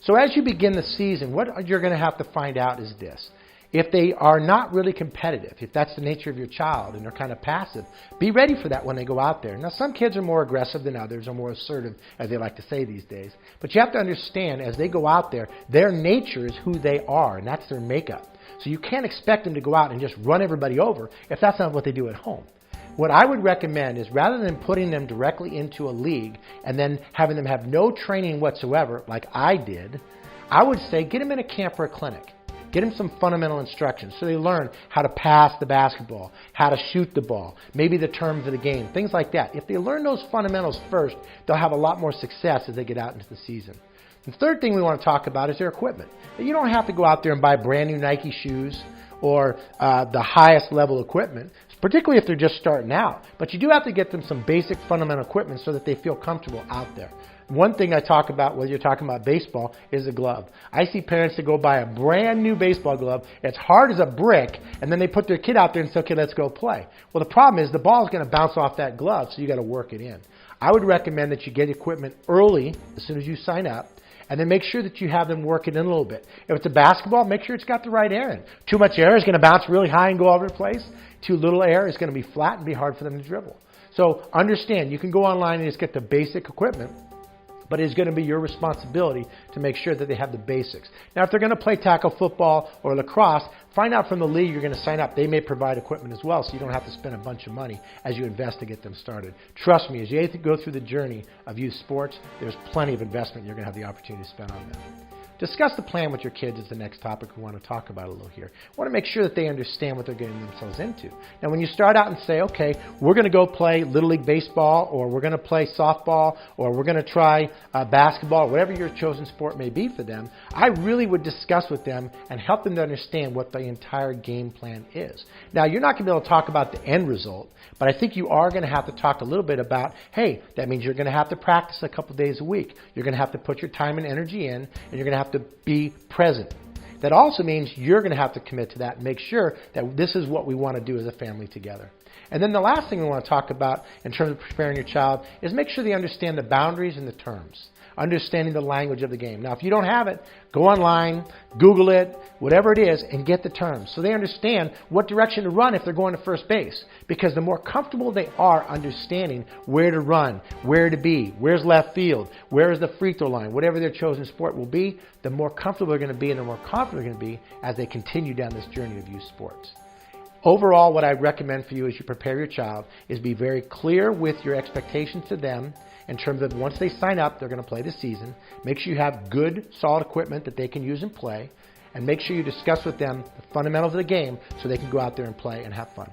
So as you begin the season, what you're going to have to find out is this. If they are not really competitive, if that's the nature of your child and they're kind of passive, be ready for that when they go out there. Now, some kids are more aggressive than others, or more assertive, as they like to say these days. But you have to understand, as they go out there, their nature is who they are, and that's their makeup. So you can't expect them to go out and just run everybody over if that's not what they do at home. What I would recommend is, rather than putting them directly into a league and then having them have no training whatsoever, like I did, I would say get them in a camp or a clinic. Get them some fundamental instructions so they learn how to pass the basketball, how to shoot the ball, maybe the terms of the game, things like that. If they learn those fundamentals first, they'll have a lot more success as they get out into the season. The third thing we want to talk about is their equipment. You don't have to go out there and buy brand new Nike shoes or the highest level equipment, particularly if they're just starting out. But you do have to get them some basic fundamental equipment so that they feel comfortable out there. One thing I talk about, whether you're talking about baseball, is a glove. I see parents that go buy a brand new baseball glove, it's hard as a brick, and then they put their kid out there and say, okay, let's go play. Well, the problem is the ball is going to bounce off that glove, so you got to work it in. I would recommend that you get equipment early, as soon as you sign up, and then make sure that you have them work it in a little bit. If it's a basketball, make sure it's got the right air in. Too much air is going to bounce really high and go all over the place. Too little air is going to be flat and be hard for them to dribble. So understand, you can go online and just get the basic equipment, but it's going to be your responsibility to make sure that they have the basics. Now, if they're going to play tackle football or lacrosse, find out from the league you're going to sign up. They may provide equipment as well, so you don't have to spend a bunch of money as you invest to get them started. Trust me, as you go through the journey of youth sports, there's plenty of investment you're going to have the opportunity to spend on them. Discuss the plan with your kids is the next topic we want to talk about a little here. We want to make sure that they understand what they're getting themselves into. Now, when you start out and say, okay, we're going to go play Little League Baseball, or we're going to play softball, or we're going to try basketball, or whatever your chosen sport may be for them, I really would discuss with them and help them to understand what the entire game plan is. Now, you're not going to be able to talk about the end result, but I think you are going to have to talk a little bit about, hey, that means you're going to have to practice a couple days a week. You're going to have to put your time and energy in, and you're going to have to be present. That also means you're going to have to commit to that and make sure that this is what we want to do as a family together. And then the last thing we want to talk about in terms of preparing your child is make sure they understand the boundaries and the terms, understanding the language of the game. Now, if you don't have it, go online, Google it, whatever it is, and get the terms so they understand what direction to run if they're going to first base. Because the more comfortable they are understanding where to run, where to be, where's left field, where is the free throw line, whatever their chosen sport will be, the more comfortable they're going to be and the more confident they're going to be as they continue down this journey of youth sports. Overall, what I recommend for you as you prepare your child is be very clear with your expectations to them in terms of once they sign up, they're going to play the season. Make sure you have good, solid equipment that they can use and play. And make sure you discuss with them the fundamentals of the game so they can go out there and play and have fun.